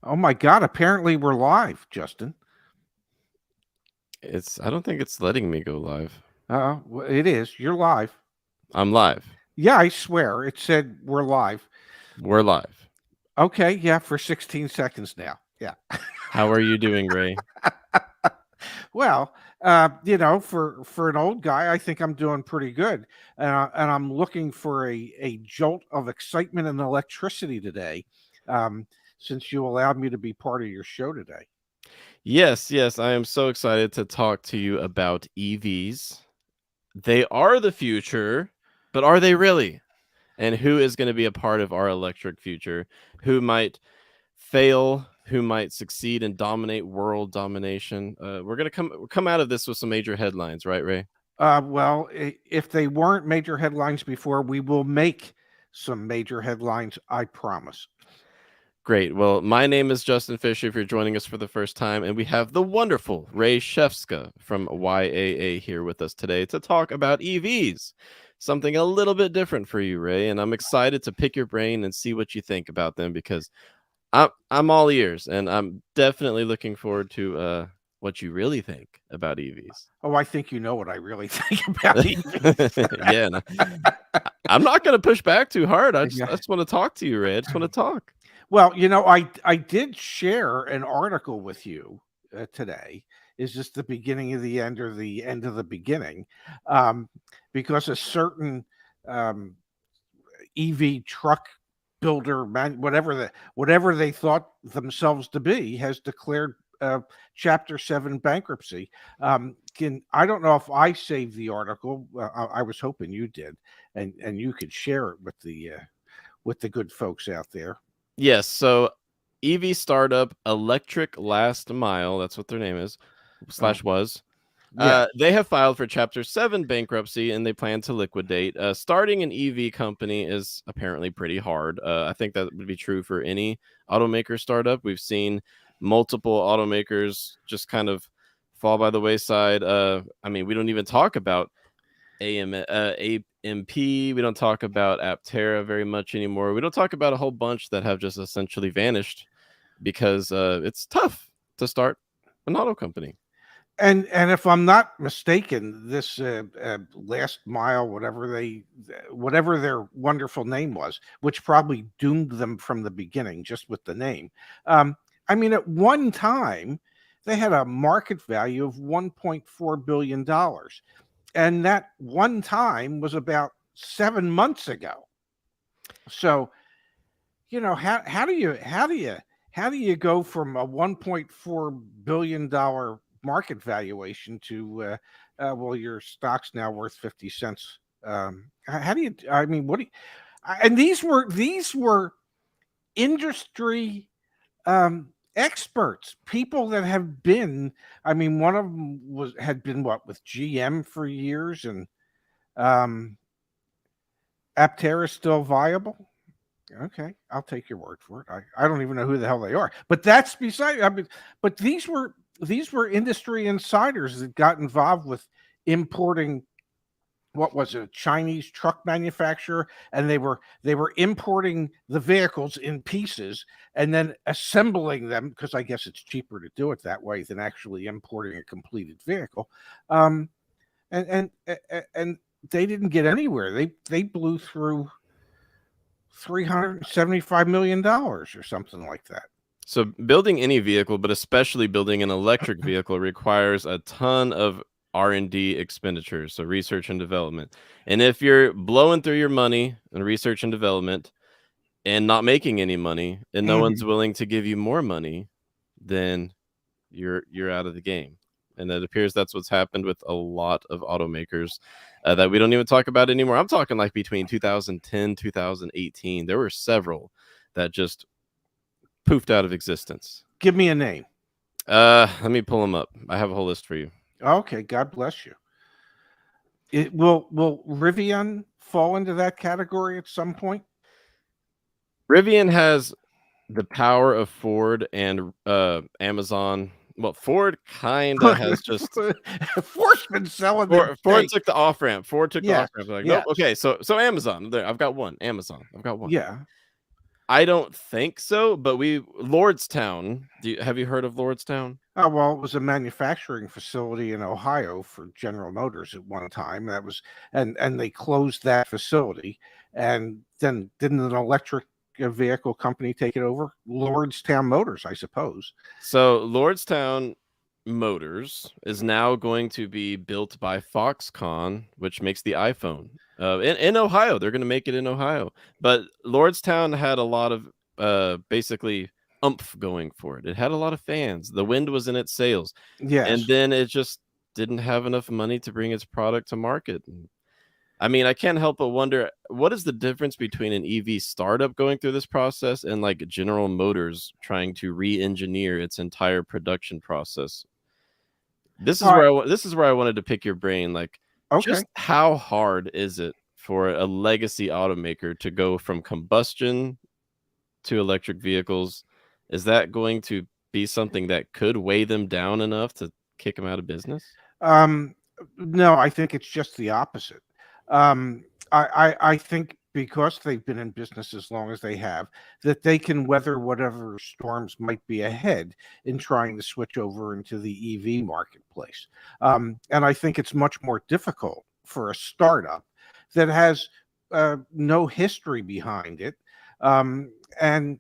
Oh my God! Apparently we're live, Justin. I don't think it's letting me go live. It is. You're live. I'm live. Yeah, I swear. It said we're live. We're live. Okay, yeah, for 16 seconds now. Yeah. How are you doing, Ray? Well, for an old guy, I think I'm doing pretty good, and I'm looking for a jolt of excitement and electricity today, um, since you allowed me to be part of your show today. Yes, I am so excited to talk to you about EVs. They are the future, but are they really? And who is going to be a part of our electric future? Who might fail? Who might succeed and dominate world domination? We're going to come out of this with some major headlines, right, Ray? Well, if they weren't major headlines before, we will make some major headlines. I promise. Great. Well, my name is Justin Fisher if you're joining us for the first time, and we have the wonderful Ray Shefska from YAA here with us today to talk about EVs. Something a little bit different for you, Ray, and I'm excited to pick your brain and see what you think about them because I'm all ears, and I'm definitely looking forward to what you really think about EVs. Oh, I think you know what I really think about EVs. Yeah, I'm not going to push back too hard. I Yeah. just want to talk to you, Ray. I just want to talk. Well, I did share an article with you today. Is this the beginning of the end or the end of the beginning? Um, because a certain um, EV truck builder, whatever they thought themselves to be, has declared Chapter 7 bankruptcy. Can I don't know if I saved the article. I was hoping you did, and you could share it with the good folks out there. Yes, so EV startup Electric Last Mile, that's what their name is, Oh, slash was. yeah. They have filed for Chapter 7 bankruptcy and they plan to liquidate. Starting an EV company is apparently pretty hard. I think that would be true for any automaker startup. We've seen multiple automakers just kind of fall by the wayside. I mean, we don't even talk about AMP. We don't talk about Aptera very much anymore. We don't talk about a whole bunch that have just essentially vanished because it's tough to start an auto company. And if I'm not mistaken, this last mile, whatever their wonderful name was, which probably doomed them from the beginning, just with the name. Um, I mean, at one time, they had a market value of $1.4 billion, and that one time was about 7 months ago. So how do you go from a $1.4 billion market valuation to well, your stock's now worth 50 cents. How do you? I mean, what do you? And these were industry experts, people that have been. I mean, one of them had been what with GM for years, and um, Aptera is still viable. Okay, I'll take your word for it. I don't even know who the hell they are, but that's beside. I mean, but these were industry insiders that got involved with importing what was a Chinese truck manufacturer, and they were importing the vehicles in pieces and then assembling them because I guess it's cheaper to do it that way than actually importing a completed vehicle. Um, and they didn't get anywhere. They blew through $375 million or something like that. So building any vehicle, but especially building an electric vehicle, requires a ton of R&D expenditures, so research and development. And if you're blowing through your money in research and development and not making any money, and no one's Mhm. willing to give you more money, then you're out of the game. And it appears that's what's happened with a lot of automakers that we don't even talk about anymore. I'm talking like between 2010, 2018. There were several that just poofed out of existence. Give me a name. Let me pull them up. I have a whole list for you. Okay, God bless you. Will Rivian fall into that category at some point? Rivian has the power of Ford and Amazon. Well, Ford kind of has just Ford's been selling them Ford thing. took the off ramp. Ford took the Yes, off ramp. Like, nope. yes, Okay, so Amazon. There, I've got one. Amazon. I've got one. yeah. I don't think so, but Lordstown. Have you heard of Lordstown? Oh, well, it was a manufacturing facility in Ohio for General Motors at one time. That was, and they closed that facility, and then didn't an electric vehicle company take it over? Lordstown Motors, I suppose. So Lordstown Motors is now going to be built by Foxconn, which makes the iPhone. In Ohio, they're going to make it in Ohio. But Lordstown had a lot of basically oomph going for it. It had a lot of fans. The wind was in its sails, and Yes. then it just didn't have enough money to bring its product to market. I mean, I can't help but wonder, what is the difference between an EV startup going through this process and like General Motors trying to re-engineer its entire production process? This is All right. this is where I wanted to pick your brain. Like, Okay. just how hard is it for a legacy automaker to go from combustion to electric vehicles? Is that going to be something that could weigh them down enough to kick them out of business? No, I think it's just the opposite. I think because they've been in business as long as they have, that they can weather whatever storms might be ahead in trying to switch over into the EV marketplace. And I think it's much more difficult for a startup that has no history behind it. And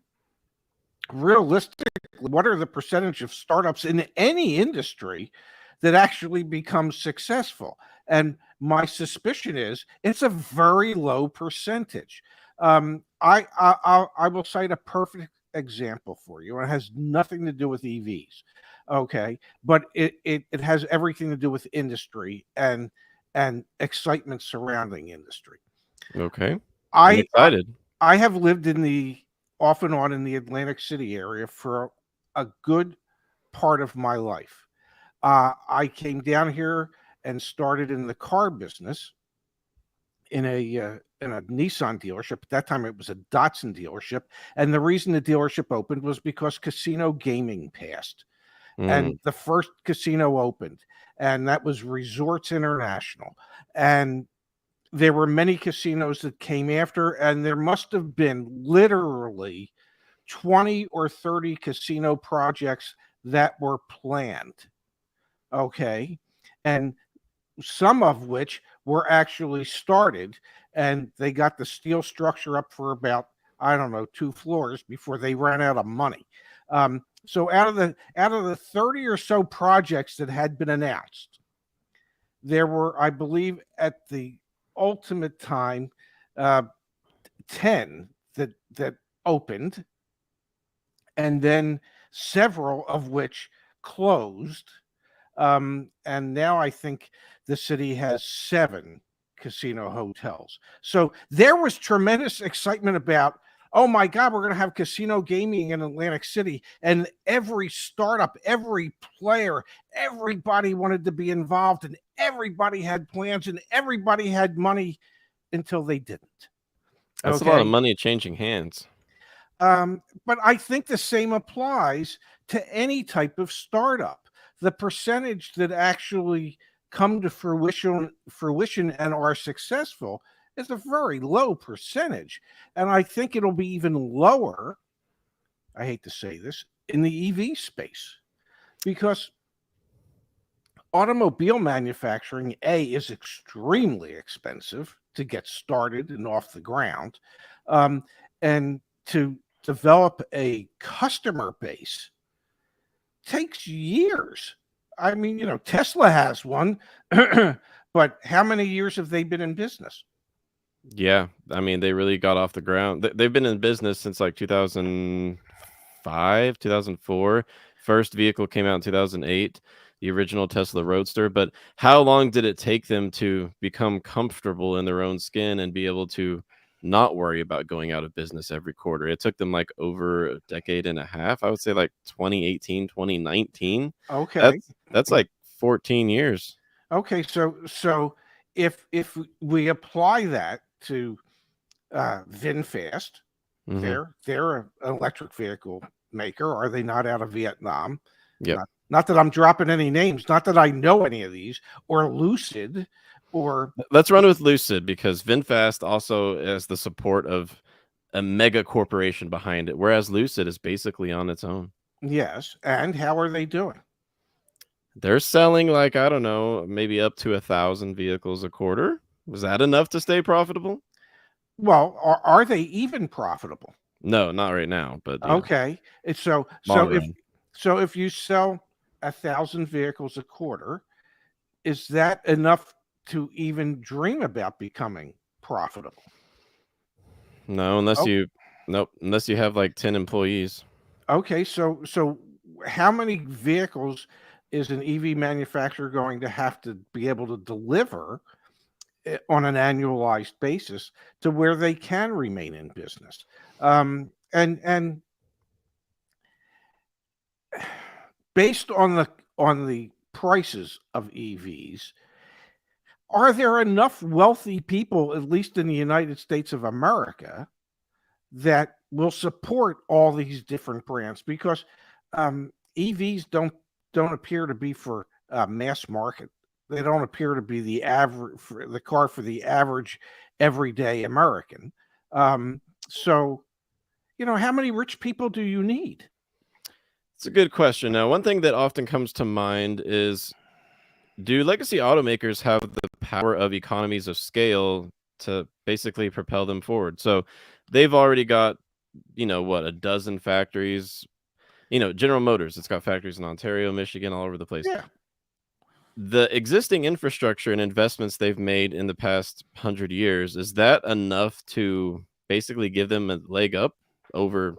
realistically, what are the percentage of startups in any industry that actually become successful? And my suspicion is it's a very low percentage. I will cite a perfect example for you. It has nothing to do with EVs, okay, but it has everything to do with industry and excitement surrounding industry. Okay, I'm I excited. I have lived in the off and on in the Atlantic City area for a good part of my life. I came down here and started in the car business in a Nissan dealership. At that time, it was a Datsun dealership, and the reason the dealership opened was because casino gaming passed, Mm. and the first casino opened, and that was Resorts International, and there were many casinos that came after, and there must have been literally 20 or 30 casino projects that were planned. Okay. And some of which were actually started, and they got the steel structure up for about, I don't know, 2 floors before they ran out of money. So out of the 30 or so projects that had been announced, there were, I believe, at the ultimate time, 10 that opened, and then several of which closed. And now I think the city has 7 casino hotels. So there was tremendous excitement about, oh my God, we're going to have casino gaming in Atlantic City. And every startup, every player, everybody wanted to be involved, and everybody had plans, and everybody had money until they didn't. That's a lot of Okay. money changing hands. But I think the same applies to any type of startup. The percentage that actually come to fruition and are successful is a very low percentage. And I think it'll be even lower, I hate to say this, in the EV space, because automobile manufacturing, is extremely expensive to get started and off the ground. And to develop a customer base takes years. I mean, Tesla has one, but how many years have they been in business? Yeah, I mean, they really got off the ground. They've been in business since like 2005, 2004. First vehicle came out in 2008, the original Tesla Roadster. But how long did it take them to become comfortable in their own skin and be able to not worry about going out of business every quarter? It took them like over a decade and a half. I would say like 2018, 2019. Okay. That's like 14 years. Okay. So if we apply that to VinFast, Hmm. they're an electric vehicle maker. Are they not out of Vietnam? Yep. Not that I'm dropping any names, not that I know any of these, or Lucid, or Let's run with Lucid, because VinFast also has the support of a mega corporation behind it, whereas Lucid is basically on its own. Yes. And how are they doing? They're selling like, I don't know, maybe up to 1,000 vehicles a quarter. Was that enough to stay profitable? Well, are they even profitable? No, not right now, but Okay. It's long run. so if you sell 1,000 vehicles a quarter, is that enough to even dream about becoming profitable? No, Oh, unless you have like 10 employees. okay. So how many vehicles is an EV manufacturer going to have to be able to deliver on an annualized basis to where they can remain in business? And based on the prices of EVs, are there enough wealthy people, at least in the United States of America, that will support all these different brands? Because EVs don't appear to be for mass market. They don't appear to be the car for the average everyday American. So, how many rich people do you need? It's a good question. Now, one thing that often comes to mind is, do legacy automakers have the power of economies of scale to basically propel them forward? So they've already got, what, a dozen factories. General Motors, it's got factories in Ontario, Michigan, all over the place. Yeah. The existing infrastructure and investments they've made in the past 100 years, is that enough to basically give them a leg up over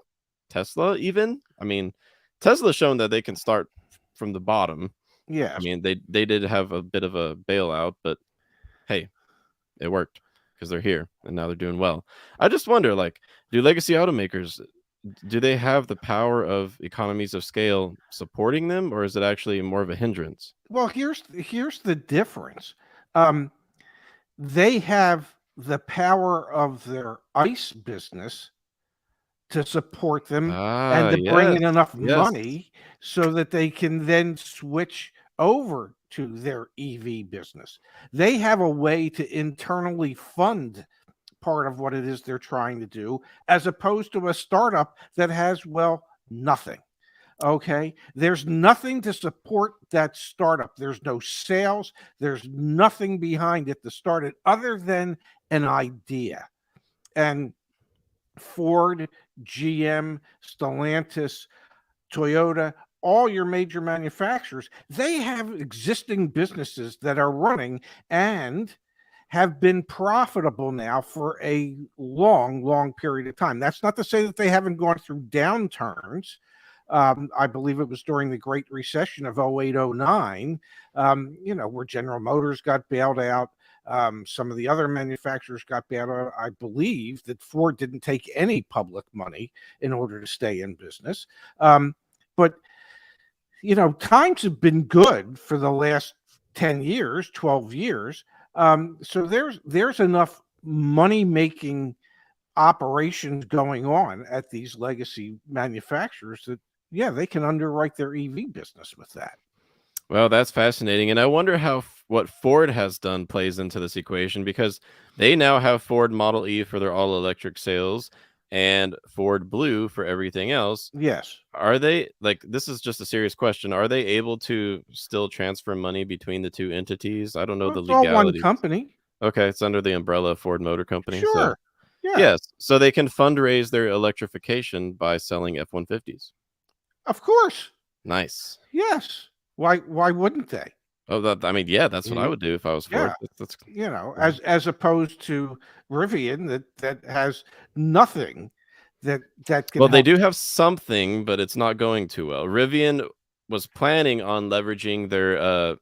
Tesla even? I mean, Tesla's shown that they can start from the bottom. I Yes. mean, they did have a bit of a bailout, but hey, it worked because they're here and now they're doing well. I just wonder, like, do legacy automakers, do they have the power of economies of scale supporting them, or is it actually more of a hindrance? Well, here's the difference. Um, they have the power of their ICE business to support them and Ah, to bring yes, in enough yes. money so that they can then switch over to their EV business. They have a way to internally fund part of what it is they're trying to do, as opposed to a startup that has, well, nothing. Okay. There's nothing to support that startup. There's no sales. There's nothing behind it to start it other than an idea. And Ford, GM, Stellantis, Toyota, all your major manufacturers, they have existing businesses that are running and have been profitable now for a long, long period of time. That's not to say that they haven't gone through downturns. I believe it was during the Great Recession of 08, 09, where General Motors got bailed out. Some of the other manufacturers got bailed out. I believe that Ford didn't take any public money in order to stay in business. But times have been good for the last 10 years, 12 years. So there's enough money making operations going on at these legacy manufacturers that, yeah, they can underwrite their EV business with that. Well, that's fascinating. And I wonder how what Ford has done plays into this equation, because they now have Ford Model E for their all electric sales and Ford Blue for everything else. Yes. Are they, like, this is just a serious question, are they able to still transfer money between the two entities? I don't know Well, the it's all one legalities. company. Okay, it's under the umbrella of Ford Motor Company. So, Sure. Yeah. yes, so they can fundraise their electrification by selling F-150s. Of course. Nice. Yes. Why wouldn't they? Oh, I mean, yeah, that's what I You- would do if I was Ford. Yeah. That's As opposed to Rivian that has nothing that can Well, they help. do have something, but it's not going too well. Rivian was planning on leveraging their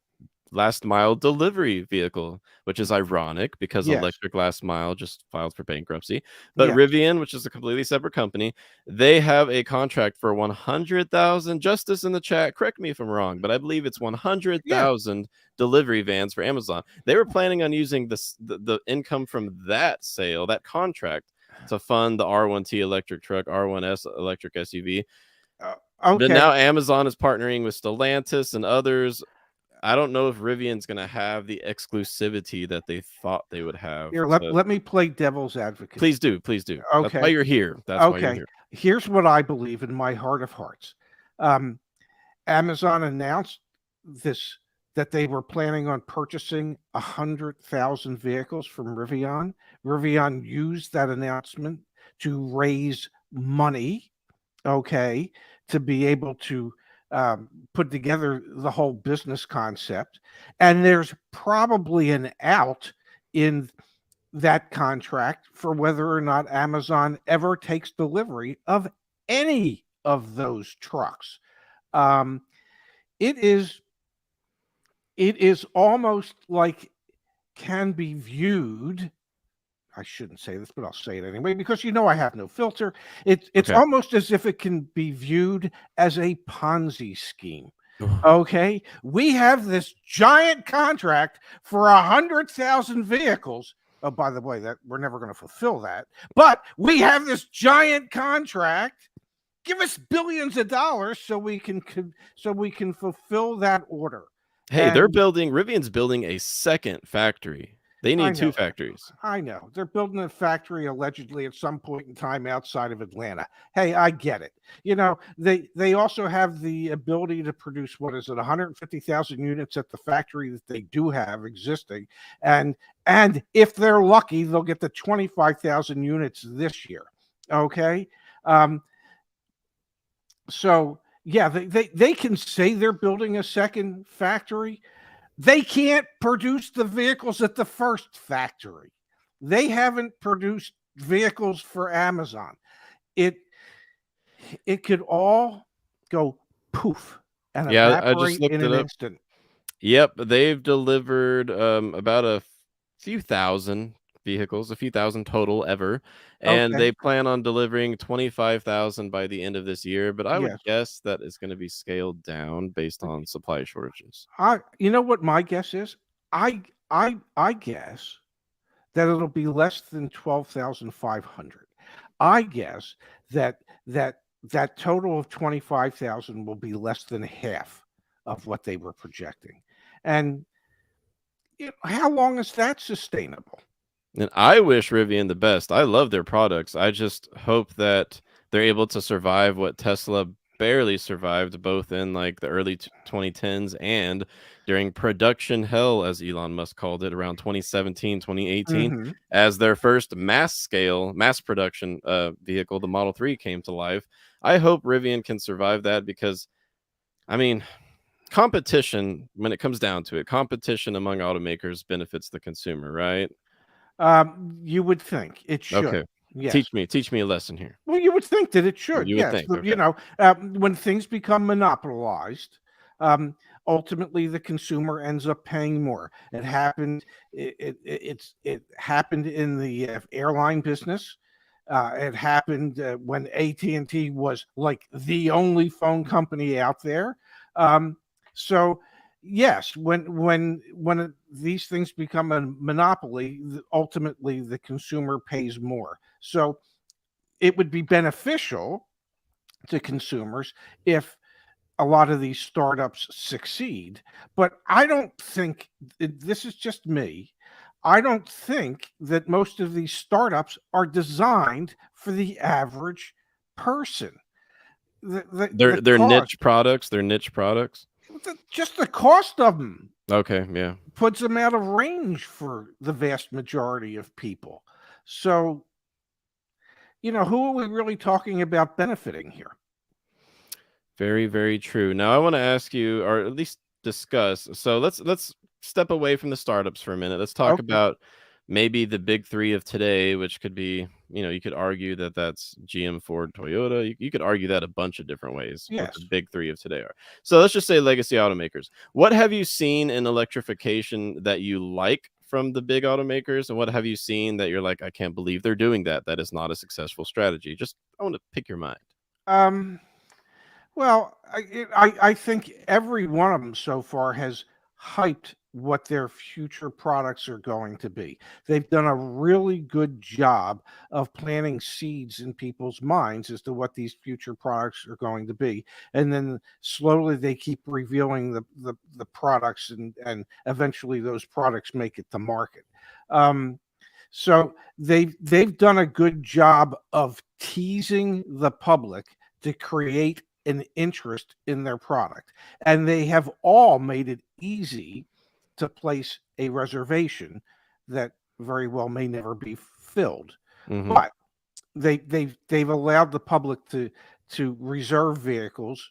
last mile delivery vehicle, which is ironic because Yes. Electric Last Mile just filed for bankruptcy. But Yeah. Rivian, which is a completely separate company, they have a contract for 100,000. Justice in the chat, correct me if I'm wrong, but I believe it's Yeah. 100,000 delivery vans for Amazon. They were planning on using the income from that sale, that contract, to fund the R1T electric truck, R1S electric SUV. But Okay. now Amazon is partnering with Stellantis and others. I don't know if Rivian's going to have the exclusivity that they thought they would have. Here, So let me play devil's advocate. please do, please do. That's why Okay. you're here. That's why you're Okay. here. Here's what I believe in my heart of hearts. Amazon announced this that they were planning on purchasing 100,000 vehicles from Rivian. Rivian used that announcement to raise money, okay, to be able to put together the whole business concept. And there's probably an out in that contract for whether or not Amazon ever takes delivery of any of those trucks. Um, it is almost like can be viewed. I shouldn't say this, but I'll say it anyway because I have no filter. It's Okay. almost as if it can be viewed as a Ponzi scheme. Ugh. Okay, we have this giant contract for 100,000 vehicles. Oh, by the way, that we're never going to fulfill that, but we have this giant contract. Give us billions of dollars so we can fulfill that order. Hey, Rivian's building a second factory. They need 2 factories. I know. They're building a factory allegedly at some point in time outside of Atlanta. Hey, I get it. They also have the ability to produce, 150,000 units at the factory that they do have existing. And if they're lucky, they'll get the 25,000 units this year. Okay? So, yeah, they can say they're building a second factory. They can't produce the vehicles at the first factory. They haven't produced vehicles for Amazon. It could all go poof and evaporate in an instant. Yep, they've delivered about a few thousand vehicles, a few thousand total ever, and they plan on delivering 25,000 by the end of this year, but I would guess that is going to be scaled down based on supply shortages. You know what my guess is? I guess that it'll be less than 12,500. I guess that total of 25,000 will be less than half of what they were projecting. And how long is that sustainable? And I wish Rivian the best. I love their products. I just hope that they're able to survive what Tesla barely survived, both in like the early 2010s and during production hell, as Elon Musk called it, around 2017, 2018, as their first mass production vehicle, the Model 3, came to life. I hope Rivian can survive that because, I mean, competition, when it comes down to it, competition among automakers benefits the consumer, right? You would think it should. Okay. Yes. Teach me a lesson here. Well, you would think that it should. You would think. Okay. When things become monopolized, ultimately the consumer ends up paying more. It happened. It happened in the airline business. It happened when AT&T was like the only phone company out there. So yes, when these things become a monopoly, ultimately the consumer pays more. So it would be beneficial to consumers if a lot of these startups succeed. But I don't think, this is just me, I don't think that most of these startups are designed for the average person. They're niche products. They're niche products. Just the cost of them. Okay, yeah. Puts them out of range for the vast majority of people. So, who are we really talking about benefiting here? Very, very true. Now, I want to ask you, or at least discuss. So let's step away from the startups for a minute. Let's talk about maybe the big 3 of today, which could be, you could argue that that's GM, Ford, Toyota. You could argue that a bunch of different ways. What the big 3 of today are. So let's just say legacy automakers. What have you seen in electrification that you like from the big automakers, and what have you seen that you're like, I can't believe they're doing that? That is not a successful strategy. Just, I want to pick your mind. Well, I think every one of them so far has hyped what their future products are going to be. They've done a really good job of planting seeds in people's minds as to what these future products are going to be. And then slowly they keep revealing the products, and eventually those products make it to market. So they've done a good job of teasing the public to create an interest in their product. And they have all made it easy to place a reservation that very well may never be filled. Mm-hmm. But they've allowed the public to reserve vehicles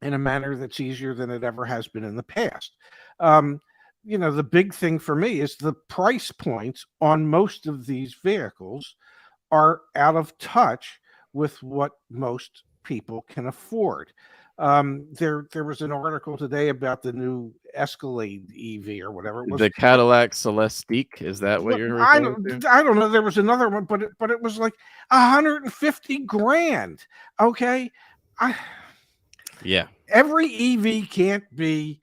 in a manner that's easier than it ever has been in the past. The big thing for me is the price points on most of these vehicles are out of touch with what most people can afford. There was an article today about the new Escalade EV or whatever it was. The Cadillac Celestiq, is that what you're referring to? I don't know. There was another one, but it was like 150 grand. Okay, Yeah. Every EV can't be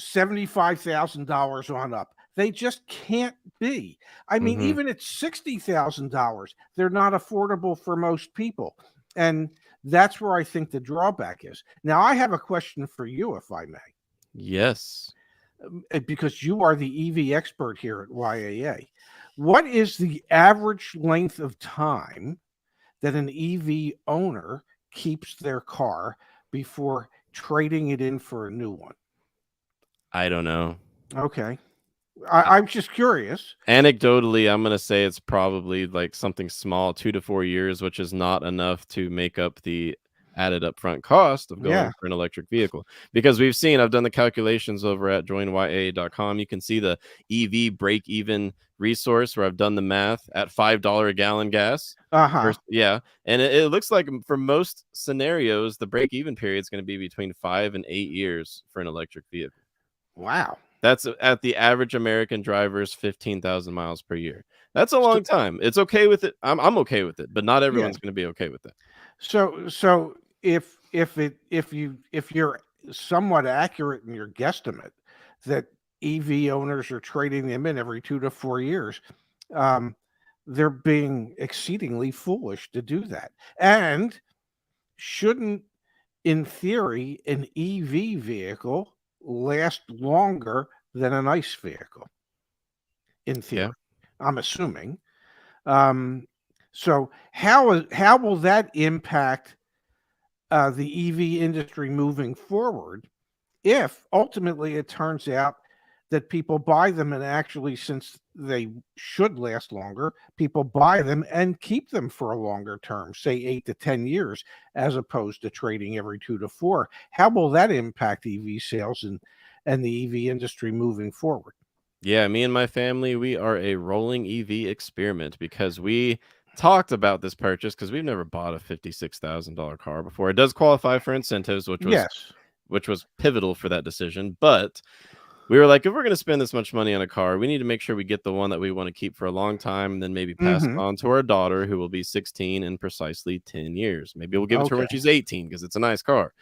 $75,000 on up. They just can't be. I mean, Mm-hmm. even at $60,000, they're not affordable for most people. And that's where I think the drawback is. Now, I have a question for you, if I may. Yes. Because you are the EV expert here at YAA. What is the average length of time that an EV owner keeps their car before trading it in for a new one? I don't know. Okay. I'm just curious. Anecdotally, I'm going to say it's probably like something small, 2 to 4 years, which is not enough to make up the added upfront cost of going for an electric vehicle. Because I've done the calculations over at joinyaa.com. You can see the EV break even resource where I've done the math at $5 a gallon gas. Yeah. And it looks like for most scenarios, the break even period is going to be between 5 and 8 years for an electric vehicle. Wow. That's at the average American driver's 15,000 miles per year. That's a long time. It's okay with it. I'm okay with it, but not everyone's going to be okay with it. So if you're somewhat accurate in your guesstimate that EV owners are trading them in every 2 to 4 years, they're being exceedingly foolish to do that. And shouldn't, in theory, an EV vehicle last longer than an ICE vehicle? In theory, Yeah. I'm assuming. So how will that impact the EV industry moving forward if ultimately it turns out that people buy them, and actually, since they should last longer, people buy them and keep them for a longer term, say 8 to 10 years, as opposed to trading every 2 to 4? How will that impact EV sales and the EV industry moving forward? Yeah, me and my family, we are a rolling EV experiment because we talked about this purchase because we've never bought a $56,000 car before. It does qualify for incentives, which was pivotal for that decision, but we were like, if we're going to spend this much money on a car, we need to make sure we get the one that we want to keep for a long time, and then maybe pass it on to our daughter, who will be 16 in precisely 10 years. Maybe we'll give it to her when she's 18 because it's a nice car.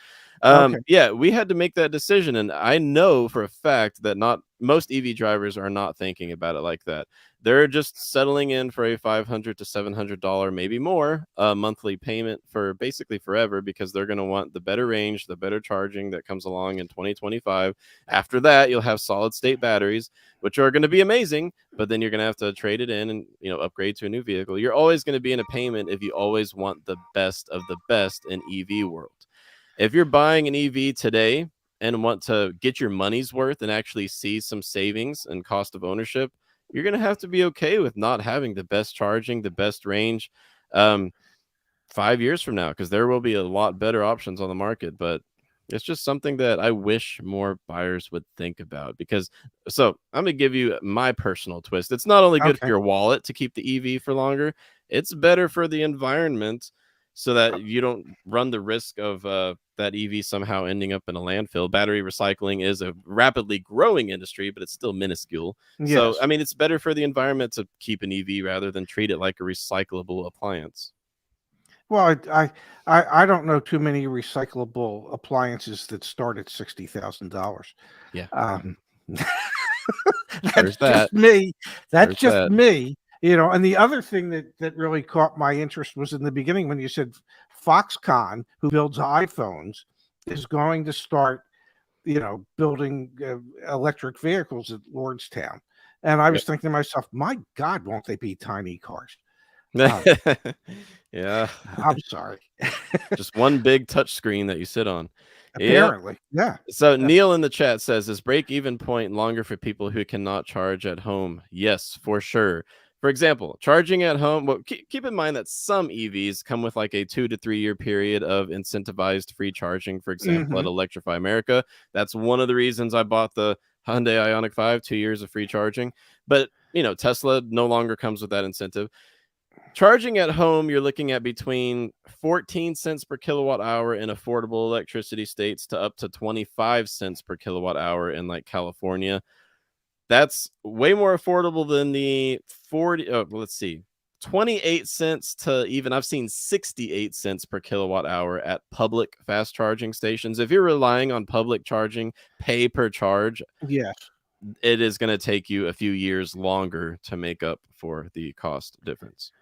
Yeah, we had to make that decision, and I know for a fact that not most EV drivers are not thinking about it like that. They're just settling in for a $500 to $700, maybe more, monthly payment for basically forever, because they're going to want the better range, the better charging that comes along in 2025. After that, you'll have solid state batteries, which are going to be amazing, but then you're going to have to trade it in and upgrade to a new vehicle. You're always going to be in a payment if you always want the best of the best in EV world. If you're buying an EV today and want to get your money's worth and actually see some savings and cost of ownership, you're going to have to be okay with not having the best charging, the best range 5 years from now, because there will be a lot better options on the market. But it's just something that I wish more buyers would think about, so I'm going to give you my personal twist. It's not only good for your wallet to keep the EV for longer, it's better for the environment, so that you don't run the risk of that EV somehow ending up in a landfill. Battery recycling is a rapidly growing industry, but it's still minuscule. Yes. So, I mean, it's better for the environment to keep an EV rather than treat it like a recyclable appliance. Well, I don't know too many recyclable appliances that start at $60,000. Yeah. That's There's that. just me. That's There's just that. me. And the other thing that really caught my interest was in the beginning when you said Foxconn, who builds iPhones, is going to start, building electric vehicles at Lordstown. And I was Yep. thinking to myself, my God, won't they be tiny cars? Um, Yeah. I'm sorry. Just one big touch screen that you sit on. Yep. Apparently, yeah. So Neil in the chat says, is break even point longer for people who cannot charge at home? Yes, for sure. For example, charging at home, well, keep in mind that some EVs come with like a 2 to 3 year period of incentivized free charging. For example, at Hmm. Electrify America, that's one of the reasons I bought the Hyundai Ioniq 5, 2 years of free charging. But, Tesla no longer comes with that incentive. Charging at home, you're looking at between 14 cents per kilowatt hour in affordable electricity states to up to 25 cents per kilowatt hour in like California. That's way more affordable than the 28 cents to even I've seen 68 cents per kilowatt hour at public fast charging stations. If you're relying on public charging, pay per charge, Yes. it is going to take you a few years longer to make up for the cost difference.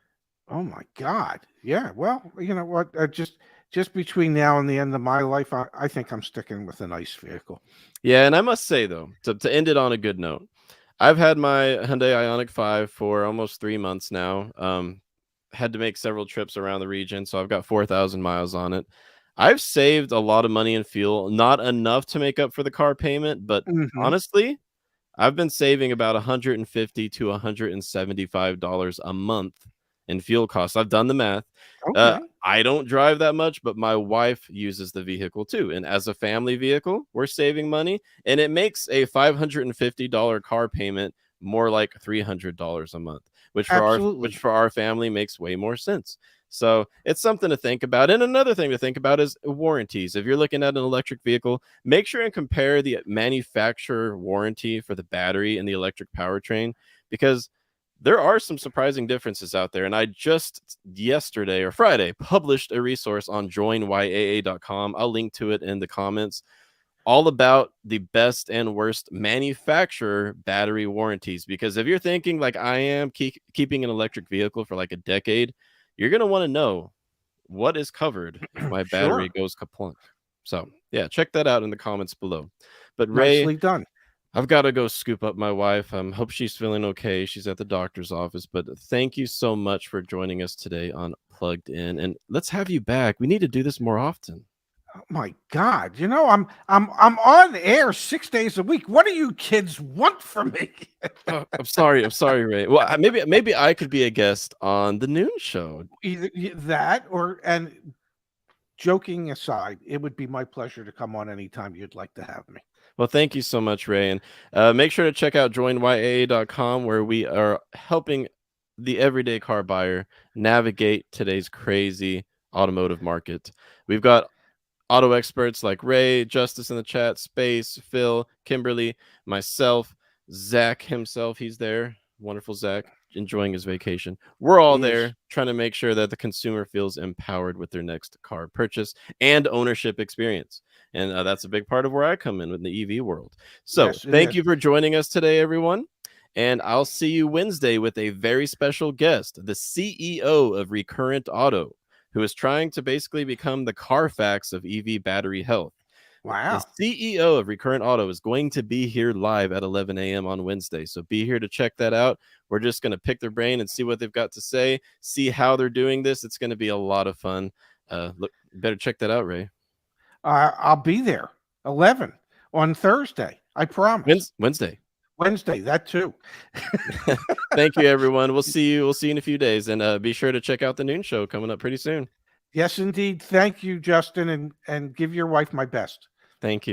Oh my God. Yeah. Well, you know what? Just between now and the end of my life, I think I'm sticking with a nice vehicle. Yeah, and I must say though, to end it on a good note, I've had my Hyundai Ioniq 5 for almost 3 months now. Had to make several trips around the region, so I've got 4,000 miles on it. I've saved a lot of money in fuel, not enough to make up for the car payment, but Hmm. honestly, I've been saving about $150 to $175 a month in fuel costs. I've done the math. Okay. I don't drive that much, but my wife uses the vehicle too. And as a family vehicle, we're saving money, and it makes a $550 car payment more like $300 a month, which Absolutely. for our family makes way more sense. So it's something to think about. And another thing to think about is warranties. If you're looking at an electric vehicle, make sure and compare the manufacturer warranty for the battery and the electric powertrain, because there are some surprising differences out there. And I just yesterday or Friday published a resource on joinyaa.com. I'll link to it in the comments, all about the best and worst manufacturer battery warranties. Because if you're thinking like I am, keeping an electric vehicle for like a decade, you're going to want to know what is covered if my battery Sure. goes kaplunk. So yeah, check that out in the comments below. But Ray, Nicely done. I've got to go scoop up my wife. Hope she's feeling okay. She's at the doctor's office. But thank you so much for joining us today on Plugged In, and let's have you back. We need to do this more often. Oh my God. I'm on air 6 days a week. What do you kids want from me? I'm sorry, Ray. Well, maybe I could be a guest on the noon show. Either that and joking aside, it would be my pleasure to come on anytime you'd like to have me. Well, thank you so much, Ray. And make sure to check out joinyaa.com, where we are helping the everyday car buyer navigate today's crazy automotive market. We've got auto experts like Ray, Justice in the chat, Space, Phil, Kimberly, myself, Zach himself. He's there. Wonderful Zach, enjoying his vacation. We're all there trying to make sure that the consumer feels empowered with their next car purchase and ownership experience. And that's a big part of where I come in the EV world. So thank you for joining us today, everyone. And I'll see you Wednesday with a very special guest, the CEO of Recurrent Auto, who is trying to basically become the Carfax of EV battery health. Wow. The CEO of Recurrent Auto is going to be here live at 11 a.m. on Wednesday. So be here to check that out. We're just going to pick their brain and see what they've got to say, see how they're doing this. It's going to be a lot of fun. Look, better check that out, Ray. I'll be there 11 on Thursday. I promise. Wednesday, that too. Thank you, everyone. We'll see you in a few days, and be sure to check out the noon show coming up pretty soon. Yes, indeed. Thank you, Justin, and give your wife my best. Thank you.